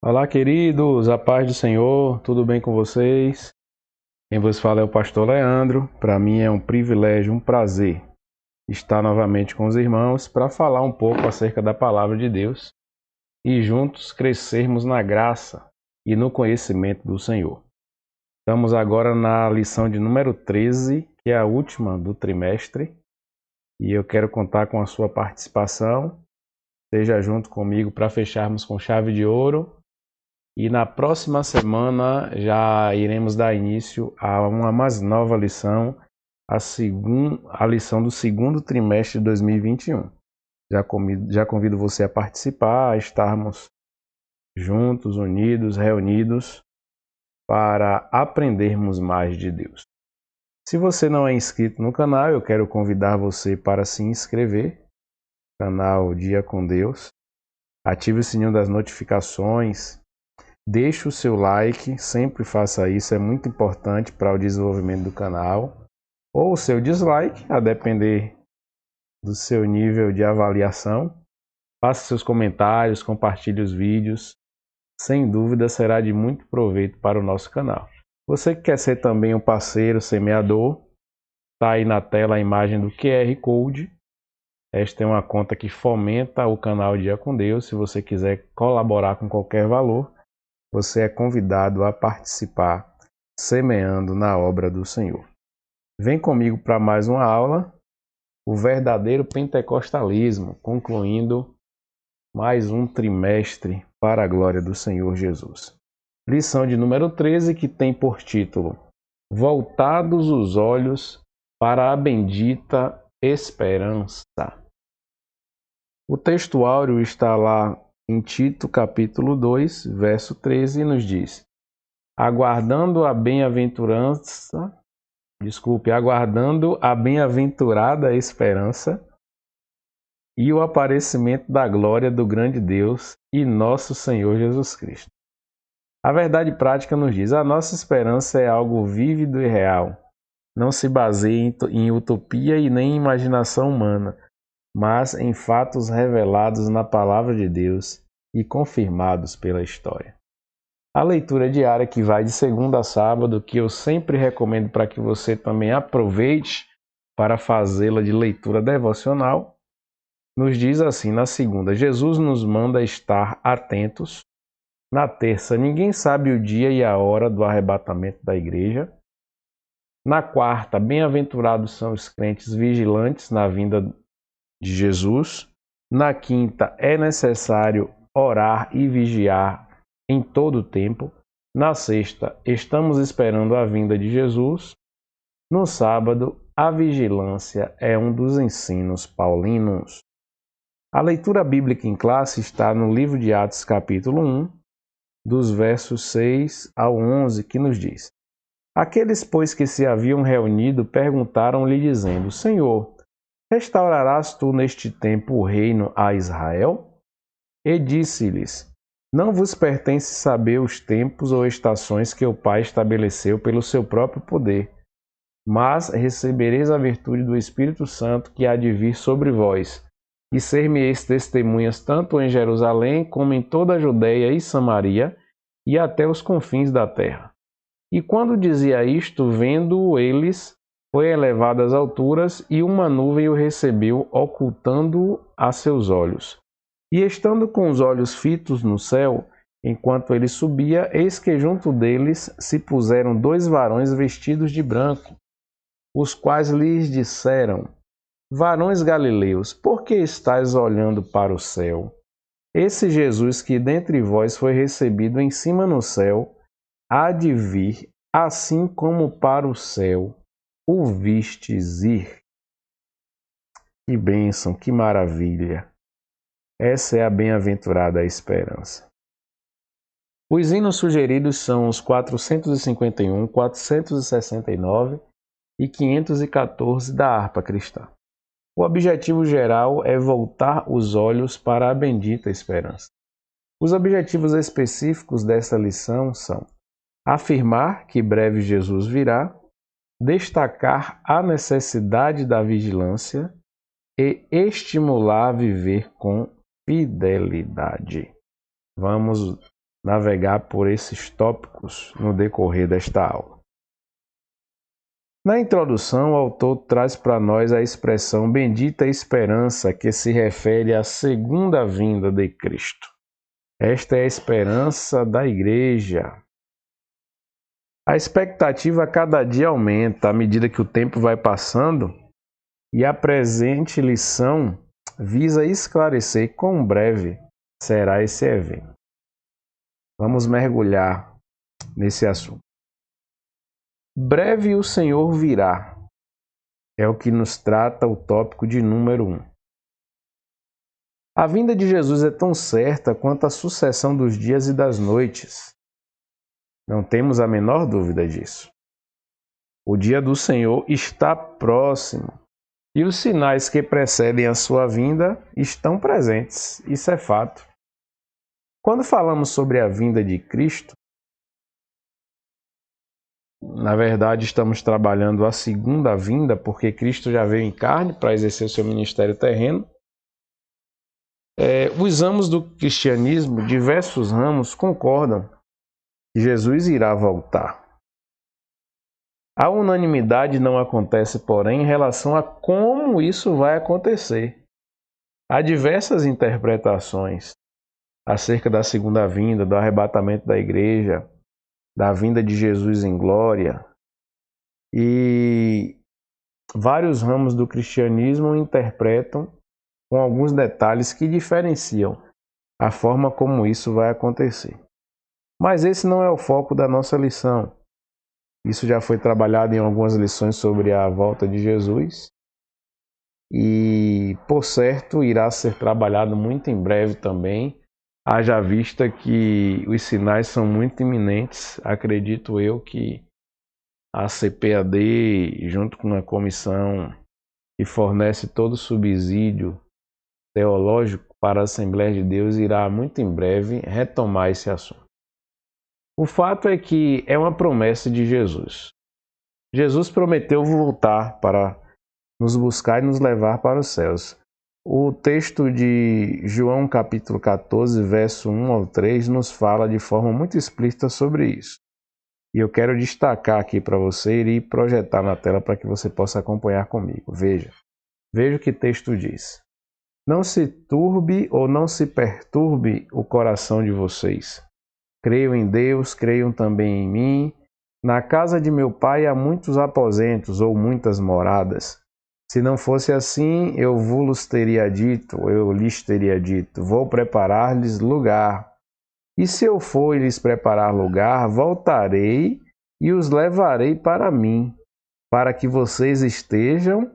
Olá, queridos, a paz do Senhor, tudo bem com vocês? Quem vos fala é o pastor Leandro. Para mim é um privilégio, um prazer estar novamente com os irmãos para falar um pouco acerca da palavra de Deus e juntos crescermos na graça e no conhecimento do Senhor. Estamos agora na lição de número 13, que é a última do trimestre, e eu quero contar com a sua participação. Esteja junto comigo para fecharmos com chave de ouro. E na próxima semana já iremos dar início a uma mais nova lição, a lição do segundo trimestre de 2021. Já convido você a participar, a estarmos juntos, unidos, reunidos, para aprendermos mais de Deus. Se você não é inscrito no canal, eu quero convidar você para se inscrever no canal Dia com Deus. Ative o sininho das notificações. Deixe o seu like, sempre faça isso, é muito importante para o desenvolvimento do canal. Ou o seu dislike, a depender do seu nível de avaliação. Faça seus comentários, compartilhe os vídeos. Sem dúvida será de muito proveito para o nosso canal. Você que quer ser também um parceiro semeador, está aí na tela a imagem do QR Code. Esta é uma conta que fomenta o canal Dia com Deus. Se você quiser colaborar com qualquer valor, você é convidado a participar semeando na obra do Senhor. Vem comigo para mais uma aula, o verdadeiro pentecostalismo, concluindo mais um trimestre para a glória do Senhor Jesus. Lição de número 13, que tem por título Voltados os olhos para a bendita esperança. O textuário está lá em Tito, capítulo 2, verso 13, nos diz: aguardando a bem-aventurada esperança e o aparecimento da glória do grande Deus e nosso Senhor Jesus Cristo. A verdade prática nos diz: a nossa esperança é algo vívido e real. Não se baseia em utopia e nem em imaginação humana, mas em fatos revelados na palavra de Deus e confirmados pela história. A leitura diária, que vai de segunda a sábado, que eu sempre recomendo para que você também aproveite para fazê-la de leitura devocional, nos diz assim: na segunda, Jesus nos manda estar atentos. Na terça, ninguém sabe o dia e a hora do arrebatamento da igreja. Na quarta, bem-aventurados são os crentes vigilantes na vinda de Jesus. Na quinta, é necessário orar e vigiar em todo o tempo. Na sexta, estamos esperando a vinda de Jesus. No sábado, a vigilância é um dos ensinos paulinos. A leitura bíblica em classe está no livro de Atos, capítulo 1, dos versos 6 ao 11, que nos diz: aqueles, pois, que se haviam reunido, perguntaram-lhe, dizendo: Senhor, restaurarás tu neste tempo o reino a Israel? E disse-lhes: não vos pertence saber os tempos ou estações que o Pai estabeleceu pelo seu próprio poder, mas recebereis a virtude do Espírito Santo que há de vir sobre vós, e ser-me-eis testemunhas tanto em Jerusalém como em toda a Judeia e Samaria, e até os confins da terra. E quando dizia isto, vendo-o eles, foi elevado às alturas, e uma nuvem o recebeu, ocultando-o a seus olhos. E estando com os olhos fitos no céu, enquanto ele subia, eis que junto deles se puseram dois varões vestidos de branco, os quais lhes disseram: varões galileus, por que estáis olhando para o céu? Esse Jesus que dentre vós foi recebido em cima no céu, há de vir, assim como para o céu o vistes ir. Que bênção, que maravilha! Essa é a bem-aventurada esperança. Os hinos sugeridos são os 451, 469 e 514 da harpa cristã. O objetivo geral é voltar os olhos para a bendita esperança. Os objetivos específicos desta lição são: afirmar que breve Jesus virá, destacar a necessidade da vigilância e estimular a viver com fidelidade. Vamos navegar por esses tópicos no decorrer desta aula. Na introdução, o autor traz para nós a expressão bendita esperança, que se refere à segunda vinda de Cristo. Esta é a esperança da igreja. A expectativa a cada dia aumenta à medida que o tempo vai passando, e a presente lição visa esclarecer quão breve será esse evento. Vamos mergulhar nesse assunto. Breve o Senhor virá, é o que nos trata o tópico de número 1. A vinda de Jesus é tão certa quanto a sucessão dos dias e das noites. Não temos a menor dúvida disso. O dia do Senhor está próximo e os sinais que precedem a sua vinda estão presentes. Isso é fato. Quando falamos sobre a vinda de Cristo, na verdade estamos trabalhando a segunda vinda, porque Cristo já veio em carne para exercer o seu ministério terreno. Os ramos do cristianismo, diversos ramos, concordam que Jesus irá voltar. A unanimidade não acontece, porém, em relação a como isso vai acontecer. Há diversas interpretações acerca da segunda vinda, do arrebatamento da igreja, da vinda de Jesus em glória. E vários ramos do cristianismo interpretam com alguns detalhes que diferenciam a forma como isso vai acontecer. Mas esse não é o foco da nossa lição. Isso já foi trabalhado em algumas lições sobre a volta de Jesus e, por certo, irá ser trabalhado muito em breve também, haja vista que os sinais são muito iminentes. Acredito eu que a CPAD, junto com a comissão que fornece todo o subsídio teológico para a Assembleia de Deus, irá muito em breve retomar esse assunto. O fato é que é uma promessa de Jesus. Jesus prometeu voltar para nos buscar e nos levar para os céus. O texto de João capítulo 14, verso 1 ao 3, nos fala de forma muito explícita sobre isso. E eu quero destacar aqui para você e projetar na tela para que você possa acompanhar comigo. Veja o que o texto diz. Não se turbe ou não se perturbe o coração de vocês. Creiam em Deus, creiam também em mim. Na casa de meu pai há muitos aposentos ou muitas moradas. Se não fosse assim, eu lhes teria dito, vou preparar-lhes lugar. E se eu for e lhes preparar lugar, voltarei e os levarei para mim, para que vocês estejam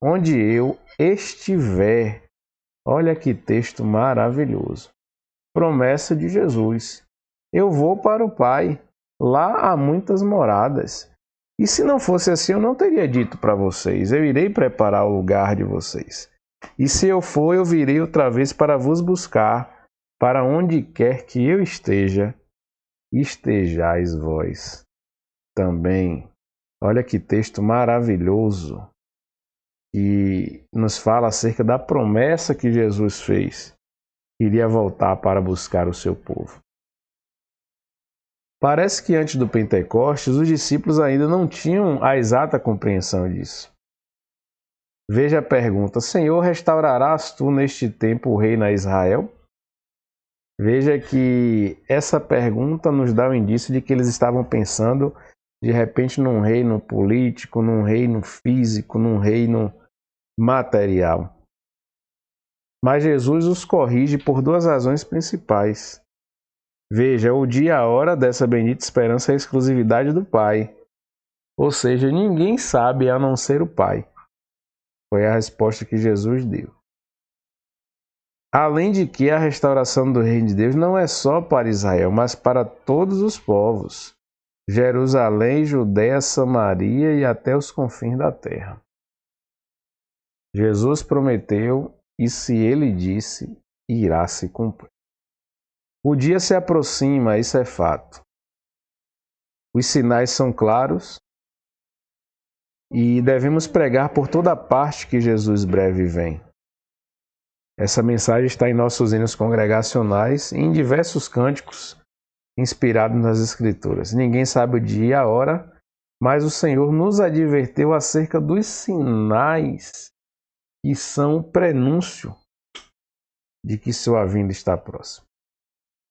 onde eu estiver. Olha que texto maravilhoso. Promessa de Jesus. Eu vou para o Pai, lá há muitas moradas. E se não fosse assim, eu não teria dito para vocês, eu irei preparar o lugar de vocês. E se eu for, eu virei outra vez para vos buscar, para onde quer que eu esteja, estejais vós também. Olha que texto maravilhoso, que nos fala acerca da promessa que Jesus fez, que iria voltar para buscar o seu povo. Parece que antes do Pentecostes, os discípulos ainda não tinham a exata compreensão disso. Veja a pergunta: Senhor, restaurarás tu neste tempo o reino a Israel? Veja que essa pergunta nos dá o indício de que eles estavam pensando, de repente, num reino político, num reino físico, num reino material. Mas Jesus os corrige por duas razões principais. Veja, o dia e a hora dessa bendita esperança é a exclusividade do Pai. Ou seja, ninguém sabe a não ser o Pai. Foi a resposta que Jesus deu. Além de que a restauração do reino de Deus não é só para Israel, mas para todos os povos. Jerusalém, Judéia, Samaria e até os confins da terra. Jesus prometeu e se ele disse, irá se cumprir. O dia se aproxima, isso é fato. Os sinais são claros e devemos pregar por toda parte que Jesus breve vem. Essa mensagem está em nossos hinos congregacionais e em diversos cânticos inspirado nas Escrituras. Ninguém sabe o dia e a hora, mas o Senhor nos adverteu acerca dos sinais que são o prenúncio de que sua vinda está próxima.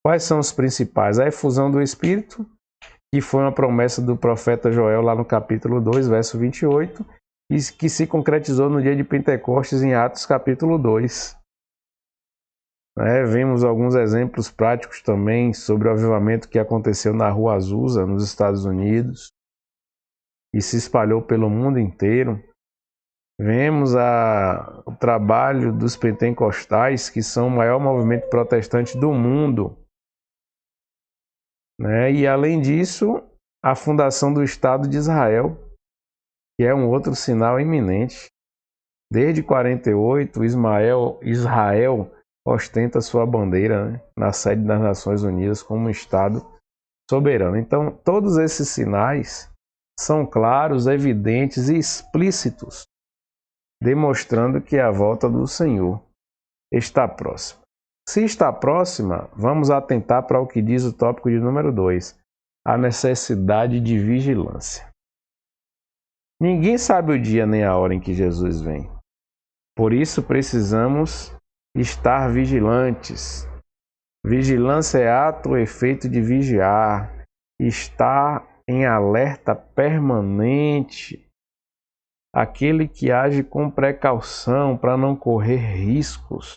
Quais são os principais? A efusão do Espírito, que foi uma promessa do profeta Joel lá no capítulo 2, verso 28, e que se concretizou no dia de Pentecostes em Atos capítulo 2. Vimos alguns exemplos práticos também sobre o avivamento que aconteceu na Rua Azusa, nos Estados Unidos, e se espalhou pelo mundo inteiro. Vemos o trabalho dos pentecostais, que são o maior movimento protestante do mundo. E além disso, a fundação do Estado de Israel, que é um outro sinal iminente. Desde 48, Israel ostenta sua bandeira, na sede das Nações Unidas como um Estado soberano. Então, todos esses sinais são claros, evidentes e explícitos, demonstrando que a volta do Senhor está próxima. Se está próxima, vamos atentar para o que diz o tópico de número 2, a necessidade de vigilância. Ninguém sabe o dia nem a hora em que Jesus vem. Por isso precisamos estar vigilantes. Vigilância é ato ou efeito de vigiar, estar em alerta permanente. Aquele que age com precaução para não correr riscos.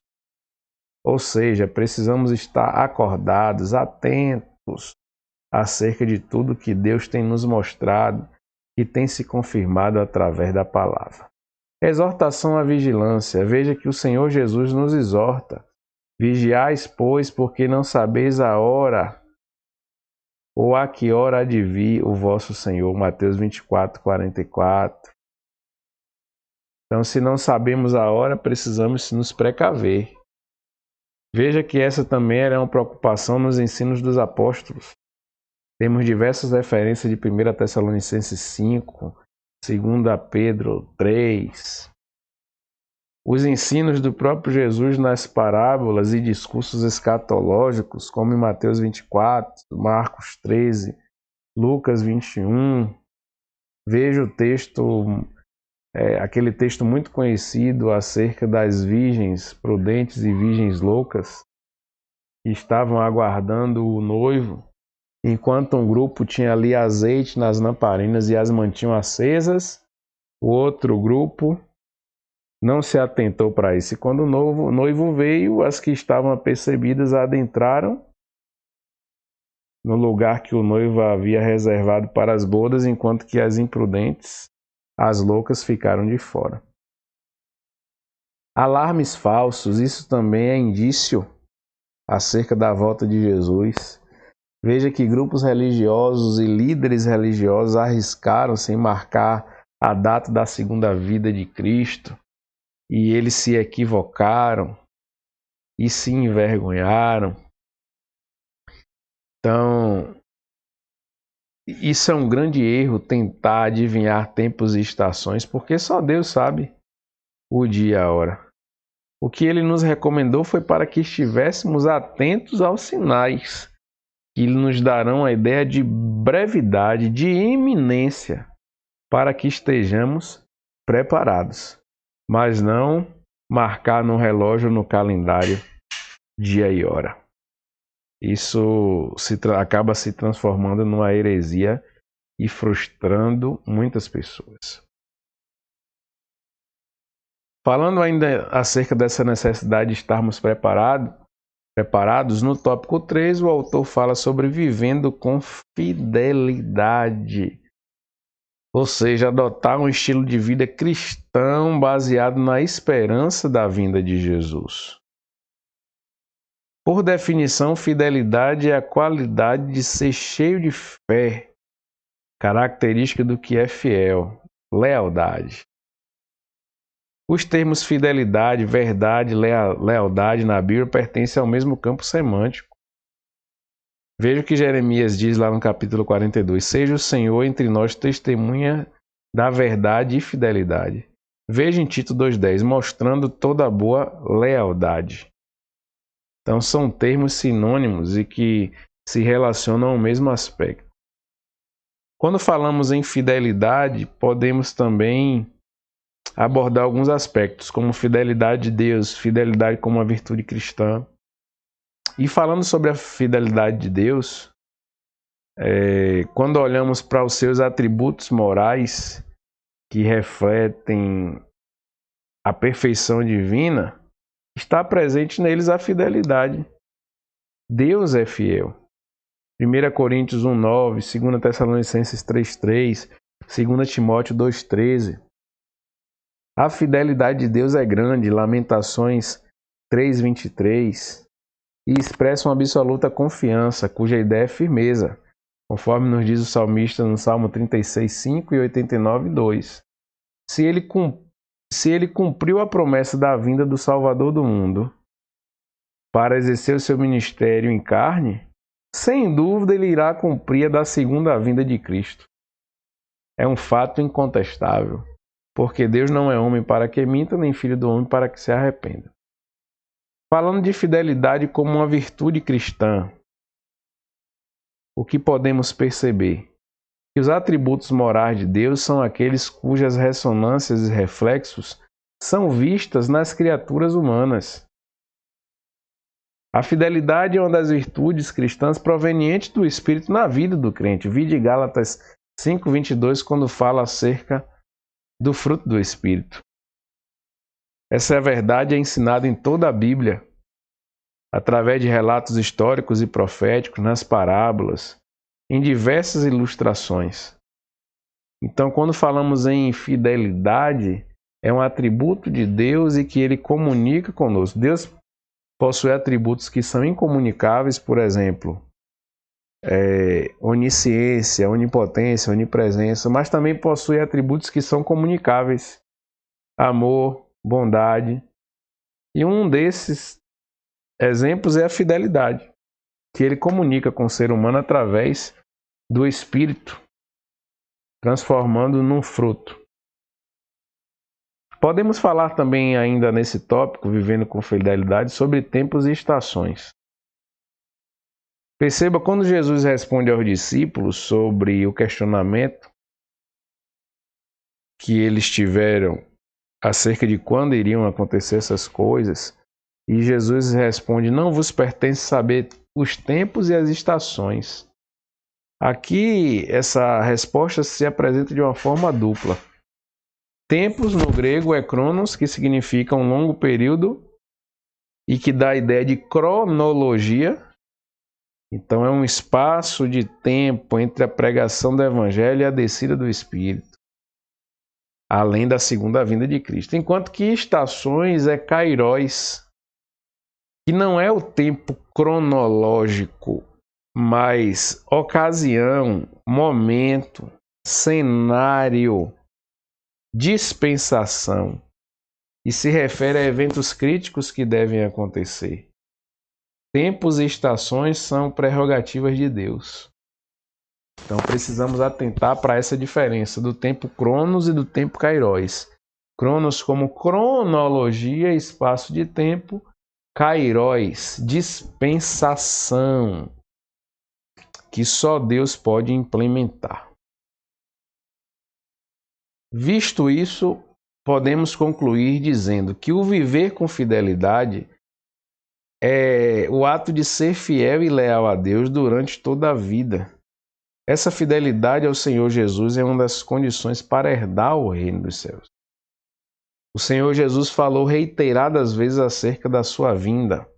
Ou seja, precisamos estar acordados, atentos acerca de tudo que Deus tem nos mostrado e tem se confirmado através da palavra. Exortação à vigilância. Veja que o Senhor Jesus nos exorta. Vigiais, pois, porque não sabeis a hora ou a que hora há de vir o vosso Senhor. Mateus 24, 44. Então, se não sabemos a hora, precisamos nos precaver. Veja que essa também era uma preocupação nos ensinos dos apóstolos. Temos diversas referências de 1 Tessalonicenses 5, 2 Pedro 3. Os ensinos do próprio Jesus nas parábolas e discursos escatológicos, como em Mateus 24, Marcos 13, Lucas 21. Veja o texto, aquele texto muito conhecido acerca das virgens prudentes e virgens loucas que estavam aguardando o noivo, enquanto um grupo tinha ali azeite nas lamparinas e as mantinham acesas, o outro grupo não se atentou para isso. E quando o noivo veio, as que estavam apercebidas adentraram no lugar que o noivo havia reservado para as bodas, enquanto que as imprudentes, as loucas, ficaram de fora. Alarmes falsos, isso também é indício acerca da volta de Jesus. Veja que grupos religiosos e líderes religiosos arriscaram-se em marcar a data da segunda vida de Cristo e eles se equivocaram e se envergonharam. Então, isso é um grande erro, tentar adivinhar tempos e estações, porque só Deus sabe o dia e a hora. O que ele nos recomendou foi para que estivéssemos atentos aos sinais, que nos darão a ideia de brevidade, de iminência, para que estejamos preparados, mas não marcar no relógio, no calendário, dia e hora. Isso acaba se transformando numa heresia e frustrando muitas pessoas. Falando ainda acerca dessa necessidade de estarmos preparados, no tópico 3, o autor fala sobre vivendo com fidelidade. Ou seja, adotar um estilo de vida cristão baseado na esperança da vinda de Jesus. Por definição, fidelidade é a qualidade de ser cheio de fé, característica do que é fiel, lealdade. Os termos fidelidade, verdade, lealdade na Bíblia pertencem ao mesmo campo semântico. Veja o que Jeremias diz lá no capítulo 42. Seja o Senhor entre nós testemunha da verdade e fidelidade. Veja em Tito 2,10, mostrando toda a boa lealdade. Então são termos sinônimos e que se relacionam ao mesmo aspecto. Quando falamos em fidelidade, podemos também abordar alguns aspectos, como fidelidade de Deus, fidelidade como uma virtude cristã. E falando sobre a fidelidade de Deus, quando olhamos para os seus atributos morais, que refletem a perfeição divina, está presente neles a fidelidade. Deus é fiel. 1 Coríntios 1,9, 2 Tessalonicenses 3,3, 2 Timóteo 2,13. A fidelidade de Deus é grande, Lamentações 3,23, e expressa uma absoluta confiança, cuja ideia é firmeza, conforme nos diz o salmista no Salmo 36,5 e 89,2. Se ele cumpriu a promessa da vinda do Salvador do mundo para exercer o seu ministério em carne, sem dúvida ele irá cumprir a da segunda vinda de Cristo. É um fato incontestável, porque Deus não é homem para que minta, nem filho do homem para que se arrependa. Falando de fidelidade como uma virtude cristã, o que podemos perceber? Que os atributos morais de Deus são aqueles cujas ressonâncias e reflexos são vistas nas criaturas humanas. A fidelidade é uma das virtudes cristãs provenientes do Espírito na vida do crente. Vide Gálatas 5,22, quando fala acerca do fruto do Espírito. Essa verdade é ensinada em toda a Bíblia, através de relatos históricos e proféticos, nas parábolas, em diversas ilustrações. Então, quando falamos em fidelidade, é um atributo de Deus e que Ele comunica conosco. Deus possui atributos que são incomunicáveis, por exemplo, onisciência, onipotência, onipresença, mas também possui atributos que são comunicáveis, amor, bondade. E um desses exemplos é a fidelidade, que ele comunica com o ser humano através do Espírito, transformando num fruto. Podemos falar também ainda nesse tópico, vivendo com fidelidade, sobre tempos e estações. Perceba, quando Jesus responde aos discípulos sobre o questionamento que eles tiveram acerca de quando iriam acontecer essas coisas, e Jesus responde: não vos pertence saber os tempos e as estações. Aqui, essa resposta se apresenta de uma forma dupla. Tempos, no grego, é cronos, que significa um longo período e que dá a ideia de cronologia. Então, é um espaço de tempo entre a pregação do Evangelho e a descida do Espírito, além da segunda vinda de Cristo. Enquanto que estações é kairos, que não é o tempo cronológico, mas ocasião, momento, cenário, dispensação, e se refere a eventos críticos que devem acontecer. Tempos e estações são prerrogativas de Deus. Então precisamos atentar para essa diferença do tempo cronos e do tempo kairos. Cronos como cronologia, espaço de tempo; kairos, dispensação, que só Deus pode implementar. Visto isso, podemos concluir dizendo que o viver com fidelidade é o ato de ser fiel e leal a Deus durante toda a vida. Essa fidelidade ao Senhor Jesus é uma das condições para herdar o reino dos céus. O Senhor Jesus falou reiteradas vezes acerca da sua vinda.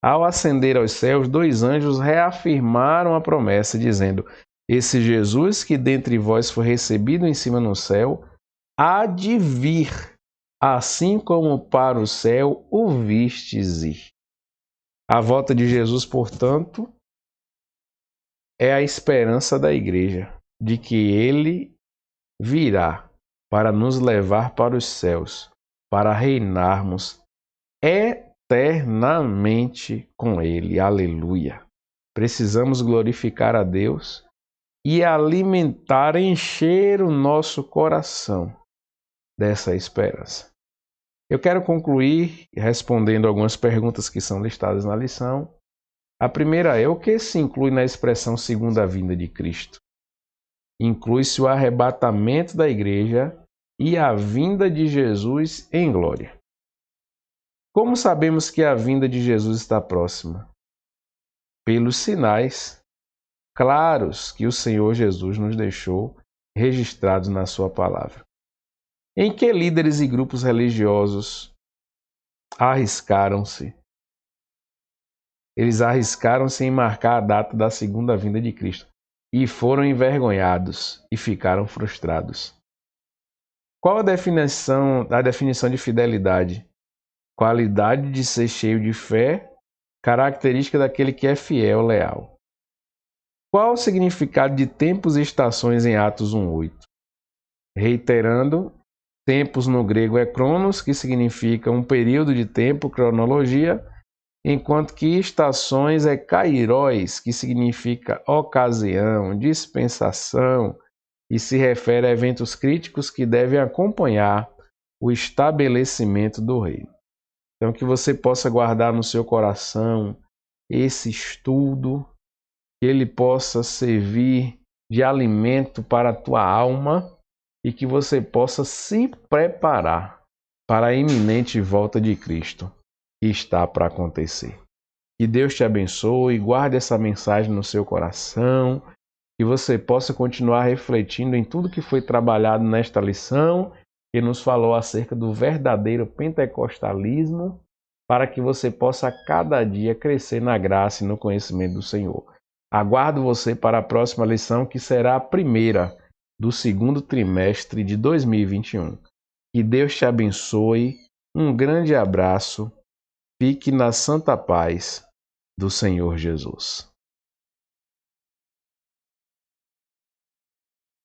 Ao ascender aos céus, 2 anjos reafirmaram a promessa, dizendo: esse Jesus que dentre vós foi recebido em cima no céu, há de vir, assim como para o céu o vistes ir. A volta de Jesus, portanto, é a esperança da igreja, de que ele virá para nos levar para os céus, para reinarmos eternamente com ele. Aleluia! Precisamos glorificar a Deus e alimentar, encher o nosso coração dessa esperança. Eu quero concluir respondendo algumas perguntas que são listadas na lição. A primeira é: o que se inclui na expressão segunda vinda de Cristo? Inclui-se o arrebatamento da igreja e a vinda de Jesus em glória. Como sabemos que a vinda de Jesus está próxima? Pelos sinais claros que o Senhor Jesus nos deixou registrados na sua palavra. Em que líderes e grupos religiosos arriscaram-se? Eles arriscaram-se em marcar a data da segunda vinda de Cristo e foram envergonhados e ficaram frustrados. Qual a definição de fidelidade? Qualidade de ser cheio de fé, característica daquele que é fiel, leal. Qual o significado de tempos e estações em Atos 1:8? Reiterando, tempos no grego é cronos, que significa um período de tempo, cronologia, enquanto que estações é kairos, que significa ocasião, dispensação, e se refere a eventos críticos que devem acompanhar o estabelecimento do reino. Então, que você possa guardar no seu coração esse estudo, que ele possa servir de alimento para a tua alma e que você possa se preparar para a iminente volta de Cristo que está para acontecer. Que Deus te abençoe, guarde essa mensagem no seu coração, que você possa continuar refletindo em tudo que foi trabalhado nesta lição, que nos falou acerca do verdadeiro pentecostalismo, para que você possa a cada dia crescer na graça e no conhecimento do Senhor. Aguardo você para a próxima lição, que será a primeira do segundo trimestre de 2021. Que Deus te abençoe, um grande abraço, fique na santa paz do Senhor Jesus.